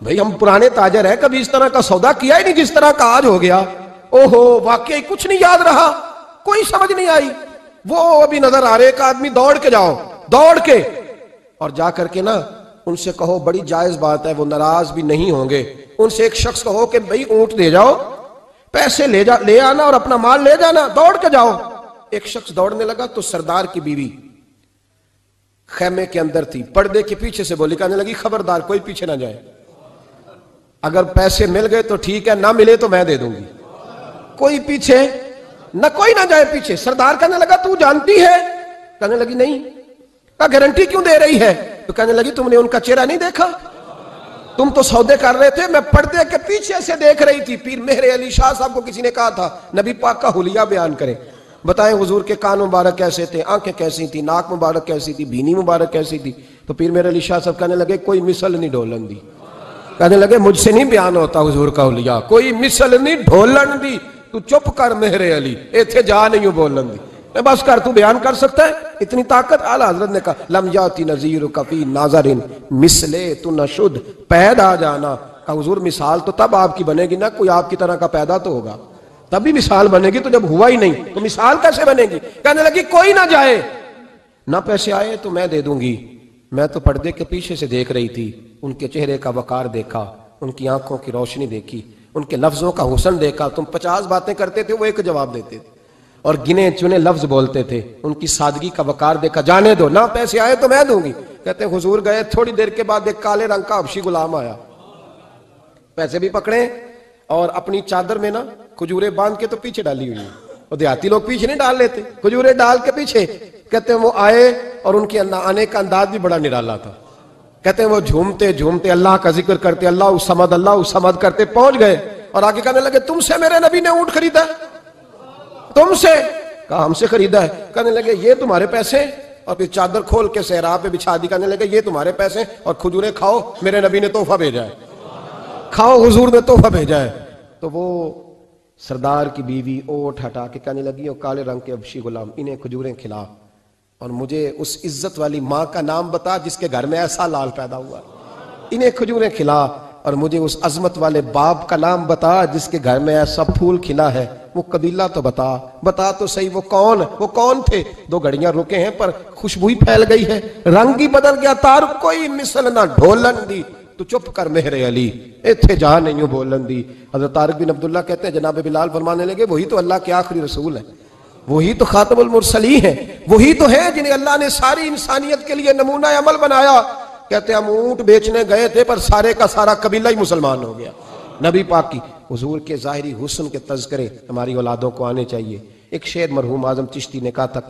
بھئی ہم پرانے تاجر ہیں، کبھی اس طرح کا سودا کیا ہی نہیں جس طرح کا آج ہو گیا۔ اوہو واقعی کچھ نہیں یاد رہا، کوئی سمجھ نہیں آئی۔ وہ ابھی نظر آ رہے، ایک آدمی دوڑ کے جاؤ، دوڑ کے اور جا کر کے نا ان سے کہو، بڑی جائز بات ہے، وہ ناراض بھی نہیں ہوں گے، ان سے ایک شخص کہو کہ بھئی اونٹ دے جاؤ، پیسے لے آنا اور اپنا مال لے جانا، دوڑ کے جاؤ۔ ایک شخص دوڑنے لگا تو سردار کی بیوی خیمے کے اندر تھی، پردے کے پیچھے سے بولی، کہنے لگی خبردار کوئی پیچھے نہ جائے، اگر پیسے مل گئے تو ٹھیک ہے، نہ ملے تو میں دے دوں گی، کوئی پیچھے نہ، کوئی نہ جائے پیچھے۔ سردار کہنے لگا تو جانتی ہے؟ کہنے لگی نہیں۔ کہا گارنٹی کیوں دے رہی ہے؟ تو کہنے لگی تم نے ان کا چہرہ نہیں دیکھا، تم تو سودے کر رہے تھے، میں پردے کے پیچھے سے دیکھ رہی تھی۔ پیر مہر علی شاہ صاحب کو کسی نے کہا تھا نبی پاک کا حلیہ بیان کریں، بتائیں حضور کے کان مبارک کیسے تھے، آنکھیں کیسی تھی، ناک مبارک کیسی تھی، بینی مبارک کیسی تھی۔ تو پیر مہر علی شاہ صاحب کہنے لگے کوئی مثل نہیں ڈھولن دی، کہنے لگے مجھ سے نہیں بیان ہوتا حضور کا حلیہ، کوئی مثل نہیں ڈھولن دی، تو چپ کر مہر علی، ایتھے جا نہیں ہوں بولن دی، بس کر، تو بیان کر سکتا ہے اتنی طاقت۔ اعلیٰ حضرت نے کہا لم یاتی نظیرک فی ناظرن مثلے تو نشد پیدا جانا۔ کہا حضور مثال تو تب آپ کی بنے گی نا، کوئی آپ کی طرح کا پیدا تو ہوگا، تبھی مثال بنے گی، تو جب ہوا ہی نہیں تو مثال کیسے بنے گی؟ کہنے لگی کوئی نہ جائے، نہ پیسے آئے تو میں دے دوں گی، میں تو پردے کے پیچھے سے دیکھ رہی تھی، ان کے چہرے کا وقار دیکھا، ان کی آنکھوں کی روشنی دیکھی، ان کے لفظوں کا حسن دیکھا۔ تم 50 باتیں کرتے تھے، وہ ایک جواب دیتے تھے، اور گنے چنے لفظ بولتے تھے، ان کی سادگی کا وقار دیکھا۔ جانے دو، نہ پیسے آئے تو میں دوں گی۔ کہتے ہیں حضور گئے، تھوڑی دیر کے بعد ایک کالے رنگ کا حبشی غلام آیا، پیسے بھی پکڑے اور اپنی چادر میں نا کھجورے باندھ کے تو پیچھے ڈالی ہوئی، اور دیہاتی لوگ پیچھے نہیں ڈال لیتے، کھجورے ڈال کے پیچھے۔ کہتے ہیں وہ آئے اور ان کے آنے کا انداز بھی بڑا نرالا تھا۔ کہتے ہیں وہ جھومتے جھومتے اللہ کا ذکر کرتے، اللہ الصمد کرتے پہنچ گئے، اور آگے کہنے لگے تم سے میرے نبی نے اونٹ خریدا؟ تم سے؟ کہا ہم سے خریدا ہے۔ کہنے لگے یہ تمہارے پیسے؟ اور پھر چادر کھول کے صحرا پہ بچھا دی، کہنے لگے یہ تمہارے پیسے، اور کھجورے کھاؤ، میرے نبی نے تحفہ بھیجا ہے، کھاؤ حضور نے تحفہ بھیجا ہے۔ تو وہ سردار کی بیوی اوٹ ہٹا کے کہنے لگی، وہ کالے رنگ کے حبشی غلام انہیں کھجوریں کھلا، اور مجھے اس عزت والی ماں کا نام بتا جس کے گھر میں ایسا لال پیدا ہوا، انہیں کھجوریں کھلا، اور مجھے اس عظمت والے باپ کا نام بتا جس کے گھر میں ایسا پھول کھلا ہے، وہ قبیلہ تو بتا تو صحیح، وہ کون تھے؟ 2 گھڑیاں رکے ہیں پر خوشبو ہی پھیل گئی ہے، رنگ ہی بدل گیا، تار کوئی مثل نہ ڈھولن دی، تو چپ کر مہر علی، ایتھے جہاں نہیں ہوں بولن دی۔ حضرت طارق بن عبداللہ کہتے ہیں جناب بلال فرمانے لگے وہی تو اللہ کے آخری رسول ہیں، وہی تو خاتم المرسلین ہیں، وہی تو ہیں جنہیں اللہ نے ساری انسانیت کے لیے نمونہ عمل بنایا۔ کہتے ہیں ہم اونٹ بیچنے گئے تھے پر سارے کا سارا قبیلہ ہی مسلمان ہو گیا۔ نبی پاک کی حضور کے ظاہری حسن کے تذکرے ہماری اولادوں کو آنے چاہیے۔ ایک شعر مرحوم اعظم چشتی نے کہا تھا،